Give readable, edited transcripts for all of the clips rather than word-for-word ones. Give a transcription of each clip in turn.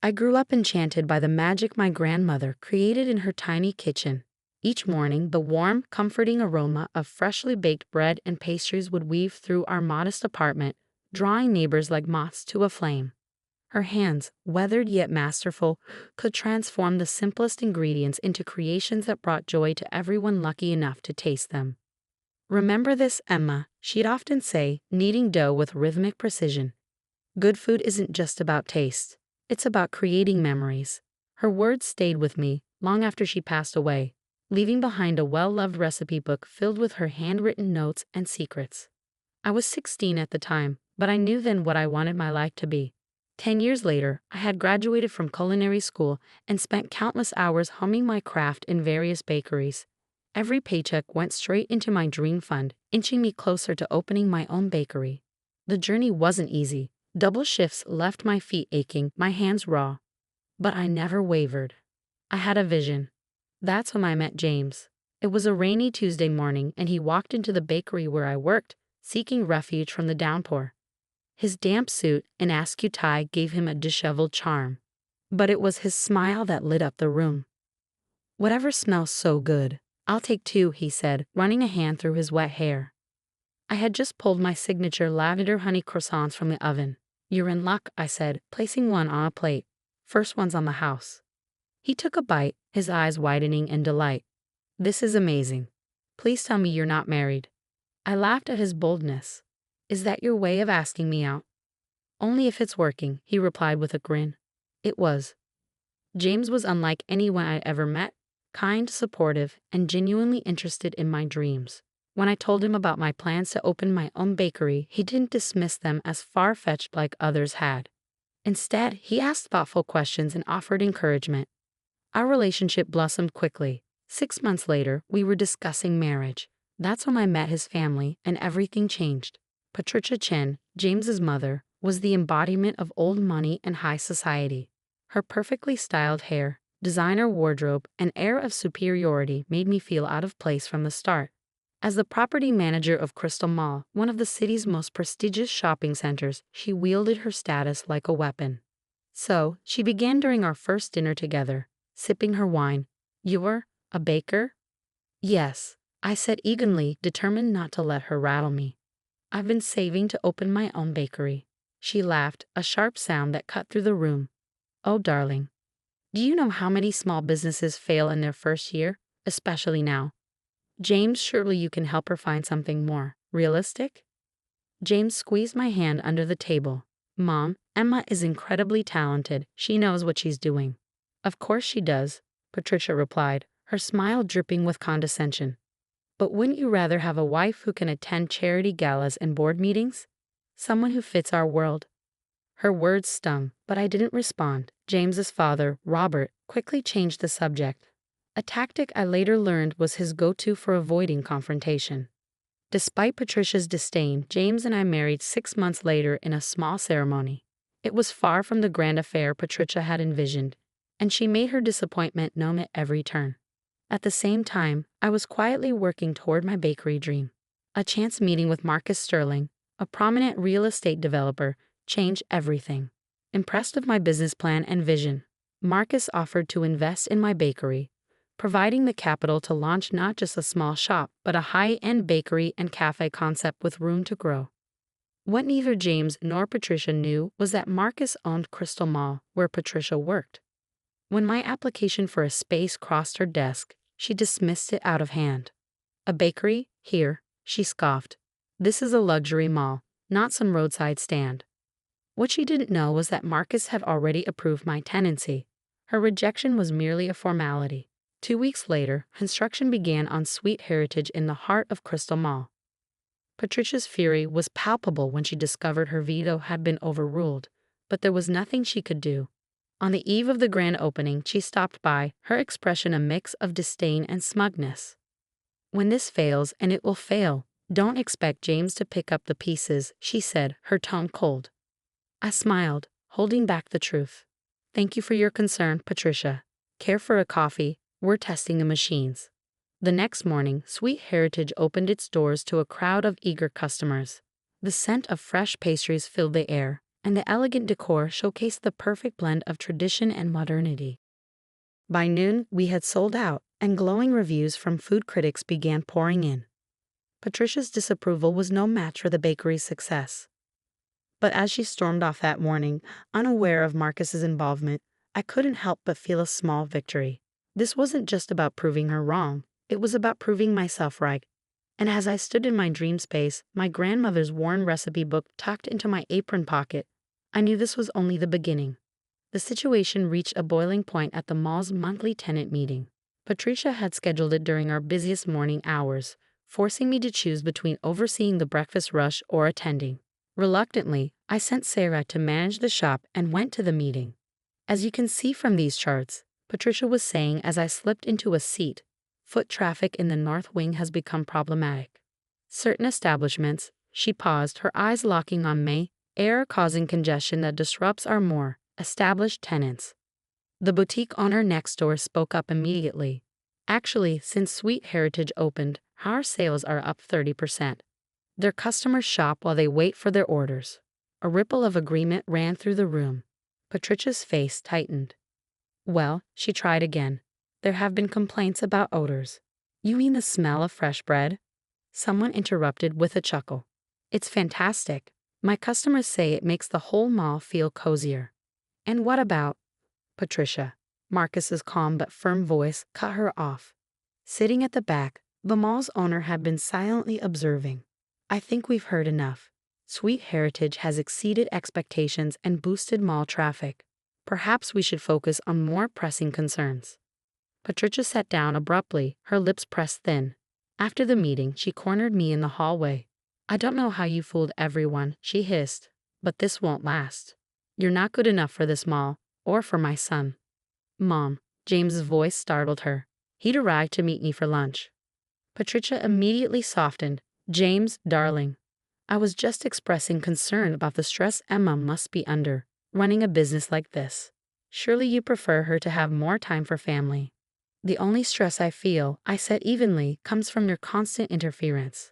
I grew up enchanted by the magic my grandmother created in her tiny kitchen. Each morning, the warm, comforting aroma of freshly baked bread and pastries would weave through our modest apartment, drawing neighbors like moths to a flame. Her hands, weathered yet masterful, could transform the simplest ingredients into creations that brought joy to everyone lucky enough to taste them. "Remember this, Emma," she'd often say, kneading dough with rhythmic precision. "Good food isn't just about taste. It's about creating memories." Her words stayed with me long after she passed away, leaving behind a well-loved recipe book filled with her handwritten notes and secrets. I was 16 at the time, but I knew then what I wanted my life to be. 10 years later, I had graduated from culinary school and spent countless hours honing my craft in various bakeries. Every paycheck went straight into my dream fund, inching me closer to opening my own bakery. The journey wasn't easy. Double shifts left my feet aching, my hands raw. But I never wavered. I had a vision. That's when I met James. It was a rainy Tuesday morning, and he walked into the bakery where I worked, seeking refuge from the downpour. His damp suit and askew tie gave him a disheveled charm. But it was his smile that lit up the room. "Whatever smells so good, I'll take two," he said, running a hand through his wet hair. I had just pulled my signature lavender honey croissants from the oven. "You're in luck," I said, placing one on a plate. "First one's on the house." He took a bite, his eyes widening in delight. "This is amazing. Please tell me you're not married." I laughed at his boldness. "Is that your way of asking me out?" "Only if it's working," he replied with a grin. It was. James was unlike anyone I'd ever met, kind, supportive, and genuinely interested in my dreams. When I told him about my plans to open my own bakery, he didn't dismiss them as far-fetched like others had. Instead, he asked thoughtful questions and offered encouragement. Our relationship blossomed quickly. 6 months later, we were discussing marriage. That's when I met his family, and everything changed. Patricia Chen, James's mother, was the embodiment of old money and high society. Her perfectly styled hair, designer wardrobe, and air of superiority made me feel out of place from the start. As the property manager of Crystal Mall, one of the city's most prestigious shopping centers, she wielded her status like a weapon. So, she began during our first dinner together, sipping her wine. "You're a baker?" "Yes," I said eagerly, determined not to let her rattle me. "I've been saving to open my own bakery." She laughed, a sharp sound that cut through the room. "Oh, darling. Do you know how many small businesses fail in their first year, especially now? James, surely you can help her find something more realistic?" James squeezed my hand under the table. "Mom, Emma is incredibly talented. She knows what she's doing." "Of course she does," Patricia replied, her smile dripping with condescension. "But wouldn't you rather have a wife who can attend charity galas and board meetings? Someone who fits our world?" Her words stung, but I didn't respond. James's father, Robert, quickly changed the subject. A tactic I later learned was his go-to for avoiding confrontation. Despite Patricia's disdain, James and I married 6 months later in a small ceremony. It was far from the grand affair Patricia had envisioned, and she made her disappointment known at every turn. At the same time, I was quietly working toward my bakery dream. A chance meeting with Marcus Sterling, a prominent real estate developer, changed everything. Impressed with my business plan and vision, Marcus offered to invest in my bakery, providing the capital to launch not just a small shop, but a high-end bakery and cafe concept with room to grow. What neither James nor Patricia knew was that Marcus owned Crystal Mall, where Patricia worked. When my application for a space crossed her desk, she dismissed it out of hand. "A bakery? Here," she scoffed. "This is a luxury mall, not some roadside stand." What she didn't know was that Marcus had already approved my tenancy. Her rejection was merely a formality. 2 weeks later, construction began on Sweet Heritage in the heart of Crystal Mall. Patricia's fury was palpable when she discovered her veto had been overruled, but there was nothing she could do. On the eve of the grand opening, she stopped by, her expression a mix of disdain and smugness. "When this fails, and it will fail, don't expect James to pick up the pieces," she said, her tone cold. I smiled, holding back the truth. "Thank you for your concern, Patricia. Care for a coffee? We're testing the machines." The next morning, Sweet Heritage opened its doors to a crowd of eager customers. The scent of fresh pastries filled the air, and the elegant decor showcased the perfect blend of tradition and modernity. By noon, we had sold out, and glowing reviews from food critics began pouring in. Patricia's disapproval was no match for the bakery's success. But as she stormed off that morning, unaware of Marcus's involvement, I couldn't help but feel a small victory. This wasn't just about proving her wrong, it was about proving myself right. And as I stood in my dream space, my grandmother's worn recipe book tucked into my apron pocket, I knew this was only the beginning. The situation reached a boiling point at the mall's monthly tenant meeting. Patricia had scheduled it during our busiest morning hours, forcing me to choose between overseeing the breakfast rush or attending. Reluctantly, I sent Sarah to manage the shop and went to the meeting. As you can see from these charts, Patricia was saying as I slipped into a seat, foot traffic in the north wing has become problematic. Certain establishments, she paused, her eyes locking on me, air causing congestion that disrupts our more established tenants. The boutique owner next door spoke up immediately. Actually, since Sweet Heritage opened, our sales are up 30%. Their customers shop while they wait for their orders. A ripple of agreement ran through the room. Patricia's face tightened. Well, she tried again. There have been complaints about odors. You mean the smell of fresh bread? Someone interrupted with a chuckle. It's fantastic. My customers say it makes the whole mall feel cozier. And what about Patricia? Marcus's calm but firm voice cut her off. Sitting at the back, the mall's owner had been silently observing. I think we've heard enough. Sweet Heritage has exceeded expectations and boosted mall traffic. Perhaps we should focus on more pressing concerns. Patricia sat down abruptly, her lips pressed thin. After the meeting, she cornered me in the hallway. I don't know how you fooled everyone, she hissed, but this won't last. You're not good enough for this mall, or for my son. Mom, James's voice startled her. He'd arrived to meet me for lunch. Patricia immediately softened. James, darling. I was just expressing concern about the stress Emma must be under, running a business like this. Surely you prefer her to have more time for family. The only stress I feel, I said evenly, comes from your constant interference.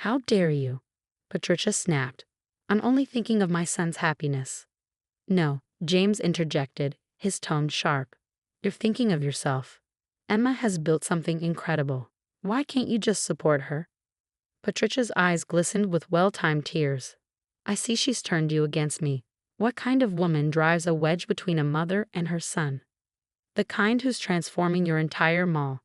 How dare you? Patricia snapped. I'm only thinking of my son's happiness. No, James interjected, his tone sharp. You're thinking of yourself. Emma has built something incredible. Why can't you just support her? Patricia's eyes glistened with well-timed tears. I see she's turned you against me. What kind of woman drives a wedge between a mother and her son? The kind who's transforming your entire mall,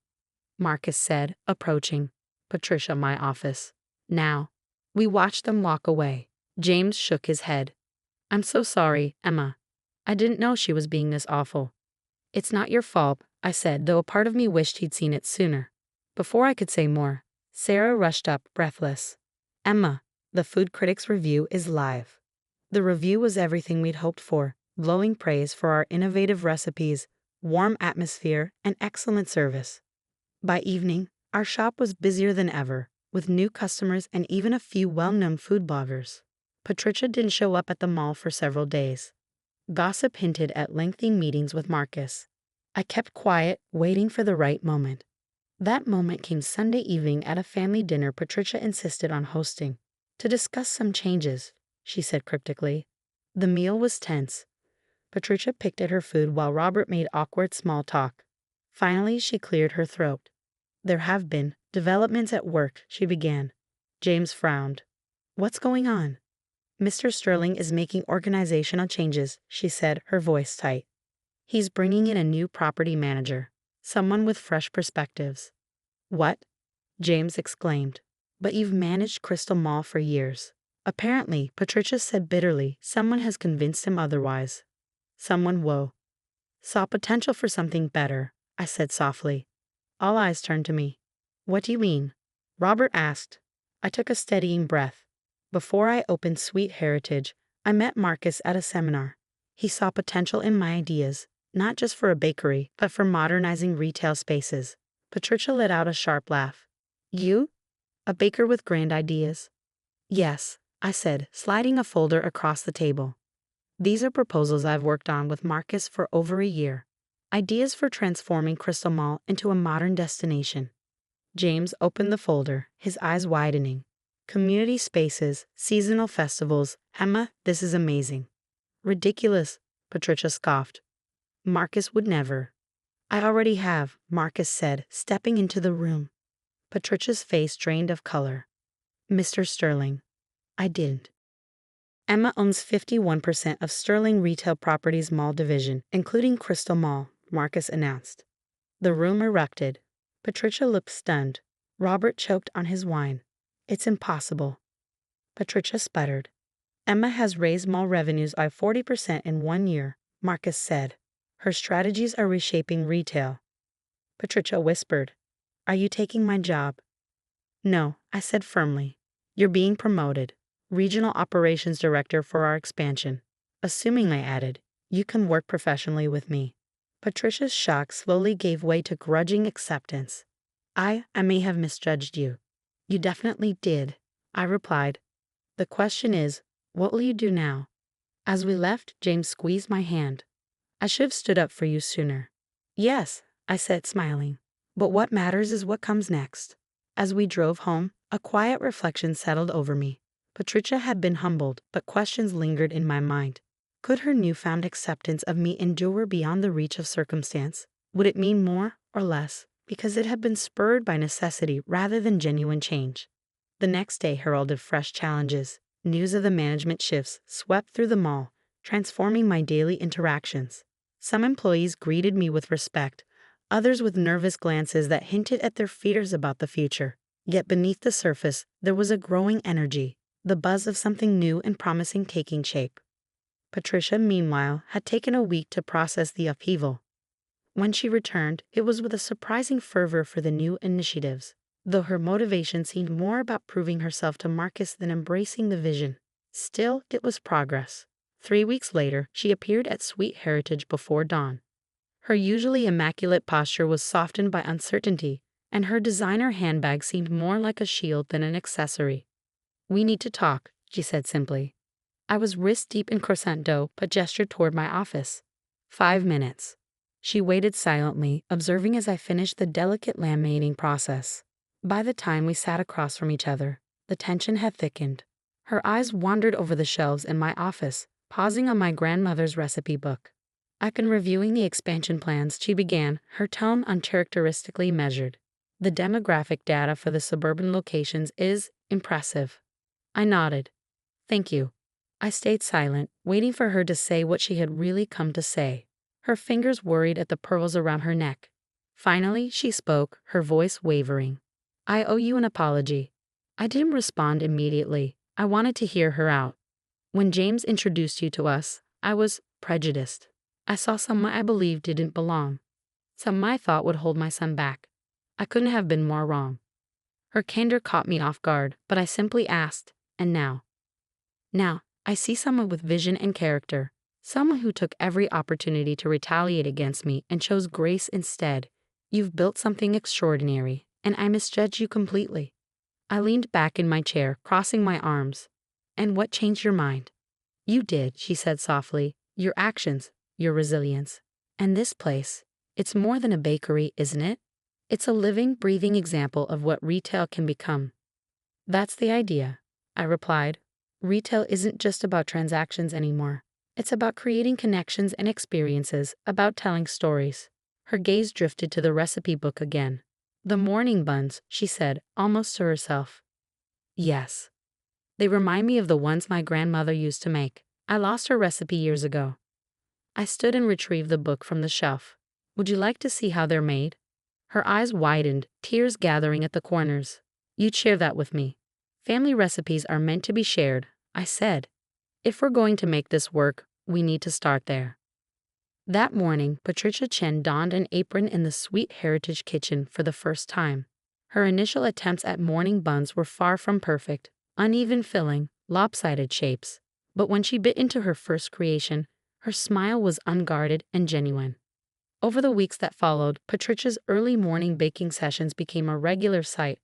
Marcus said, approaching Patricia, my office. Now. We watched them walk away. James shook his head. I'm so sorry, Emma. I didn't know she was being this awful. It's not your fault, I said, though a part of me wished he'd seen it sooner. Before I could say more, Sarah rushed up, breathless. Emma, the food critic's review is live. The review was everything we'd hoped for, glowing praise for our innovative recipes, warm atmosphere, and excellent service. By evening, our shop was busier than ever, with new customers and even a few well-known food bloggers. Patricia didn't show up at the mall for several days. Gossip hinted at lengthy meetings with Marcus. I kept quiet, waiting for the right moment. That moment came Sunday evening at a family dinner Patricia insisted on hosting. To discuss some changes, she said cryptically. The meal was tense. Patricia picked at her food while Robert made awkward small talk. Finally, she cleared her throat. There have been developments at work, she began. James frowned. What's going on? Mr. Sterling is making organizational changes, she said, her voice tight. He's bringing in a new property manager, someone with fresh perspectives. What? James exclaimed. But you've managed Crystal Mall for years. Apparently, Patricia said bitterly, someone has convinced him otherwise. Someone, saw potential for something better, I said softly. All eyes turned to me. What do you mean? Robert asked. I took a steadying breath. Before I opened Sweet Heritage, I met Marcus at a seminar. He saw potential in my ideas, not just for a bakery, but for modernizing retail spaces. Patricia let out a sharp laugh. You? A baker with grand ideas? Yes, I said, sliding a folder across the table. These are proposals I've worked on with Marcus for over a year. Ideas for transforming Crystal Mall into a modern destination. James opened the folder, his eyes widening. Community spaces, seasonal festivals. Emma, this is amazing. Ridiculous, Patricia scoffed. Marcus would never. I already have, Marcus said, stepping into the room. Patricia's face drained of color. Mr. Sterling. I didn't. Emma owns 51% of Sterling Retail Properties Mall division, including Crystal Mall, Marcus announced. The room erupted. Patricia looked stunned. Robert choked on his wine. It's impossible. Patricia sputtered. Emma has raised mall revenues by 40% in 1 year, Marcus said. Her strategies are reshaping retail. Patricia whispered. Are you taking my job? No, I said firmly. You're being promoted. Regional Operations Director for our expansion. Assuming, I added, you can work professionally with me. Patricia's shock slowly gave way to grudging acceptance. I may have misjudged you. You definitely did, I replied. The question is, what will you do now? As we left, James squeezed my hand. I should have stood up for you sooner. Yes, I said, smiling. But what matters is what comes next. As we drove home, a quiet reflection settled over me. Patricia had been humbled, but questions lingered in my mind. Could her newfound acceptance of me endure beyond the reach of circumstance? Would it mean more or less, because it had been spurred by necessity rather than genuine change? The next day heralded fresh challenges. News of the management shifts swept through the mall, transforming my daily interactions. Some employees greeted me with respect, others with nervous glances that hinted at their fears about the future. Yet beneath the surface, there was a growing energy, the buzz of something new and promising taking shape. Patricia, meanwhile, had taken a week to process the upheaval. When she returned, it was with a surprising fervor for the new initiatives, though her motivation seemed more about proving herself to Marcus than embracing the vision. Still, it was progress. 3 weeks later, she appeared at Sweet Heritage before dawn. Her usually immaculate posture was softened by uncertainty, and her designer handbag seemed more like a shield than an accessory. We need to talk, she said simply. I was wrist-deep in croissant dough, but gestured toward my office. 5 minutes. She waited silently, observing as I finished the delicate laminating process. By the time we sat across from each other, the tension had thickened. Her eyes wandered over the shelves in my office, pausing on my grandmother's recipe book. I've been reviewing the expansion plans, she began, her tone uncharacteristically measured. The demographic data for the suburban locations is impressive. I nodded. Thank you. I stayed silent, waiting for her to say what she had really come to say. Her fingers worried at the pearls around her neck. Finally, she spoke, her voice wavering. I owe you an apology. I didn't respond immediately. I wanted to hear her out. When James introduced you to us, I was prejudiced. I saw someone I believed didn't belong. Someone I thought would hold my son back. I couldn't have been more wrong. Her candor caught me off guard, but I simply asked, and now? Now, I see someone with vision and character, someone who took every opportunity to retaliate against me and chose grace instead. You've built something extraordinary, and I misjudged you completely. I leaned back in my chair, crossing my arms. And what changed your mind? You did, she said softly. Your actions, your resilience. And this place, it's more than a bakery, isn't it? It's a living, breathing example of what retail can become. That's the idea, I replied. Retail isn't just about transactions anymore. It's about creating connections and experiences, about telling stories. Her gaze drifted to the recipe book again. The morning buns, she said, almost to herself. Yes. They remind me of the ones my grandmother used to make. I lost her recipe years ago. I stood and retrieved the book from the shelf. Would you like to see how they're made? Her eyes widened, tears gathering at the corners. You'd share that with me. Family recipes are meant to be shared, I said. If we're going to make this work, we need to start there. That morning, Patricia Chen donned an apron in the Sweet Heritage kitchen for the first time. Her initial attempts at morning buns were far from perfect, uneven filling, lopsided shapes. But when she bit into her first creation, her smile was unguarded and genuine. Over the weeks that followed, Patricia's early morning baking sessions became a regular sight.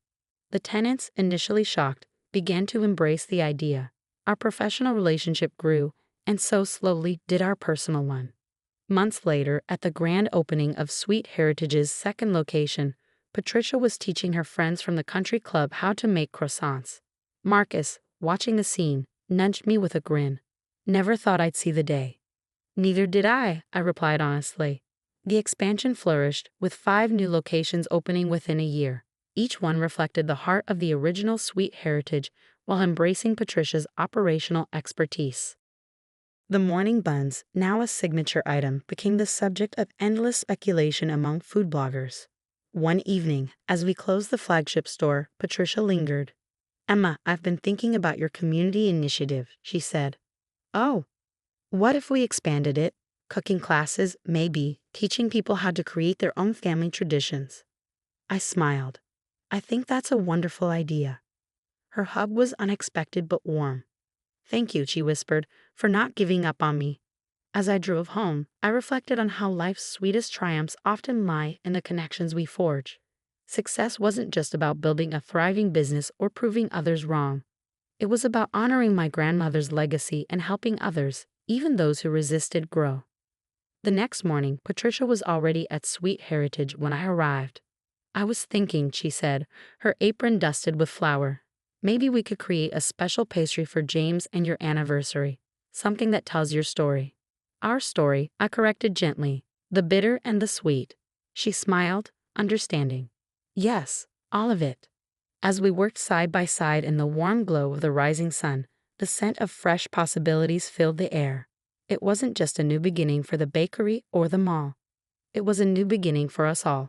The tenants, initially shocked, began to embrace the idea. Our professional relationship grew, and so slowly did our personal one. Months later, at the grand opening of Sweet Heritage's second location, Patricia was teaching her friends from the country club how to make croissants. Marcus, watching the scene, nudged me with a grin. Never thought I'd see the day. Neither did I replied honestly. The expansion flourished, with 5 new locations opening within a year. Each one reflected the heart of the original sweet heritage while embracing Patricia's operational expertise. The morning buns, now a signature item, became the subject of endless speculation among food bloggers. One evening, as we closed the flagship store, Patricia lingered. "Emma, I've been thinking about your community initiative," she said. "Oh, what if we expanded it? Cooking classes, maybe, teaching people how to create their own family traditions." I smiled. "I think that's a wonderful idea." Her hug was unexpected but warm. "Thank you," she whispered, "for not giving up on me." As I drove home, I reflected on how life's sweetest triumphs often lie in the connections we forge. Success wasn't just about building a thriving business or proving others wrong. It was about honoring my grandmother's legacy and helping others, even those who resisted, grow. The next morning, Patricia was already at Sweet Heritage when I arrived. "I was thinking," she said, her apron dusted with flour. "Maybe we could create a special pastry for James and your anniversary, something that tells your story." "Our story," I corrected gently, "the bitter and the sweet." She smiled, understanding. "Yes, all of it." As we worked side by side in the warm glow of the rising sun, the scent of fresh possibilities filled the air. It wasn't just a new beginning for the bakery or the mall. It was a new beginning for us all.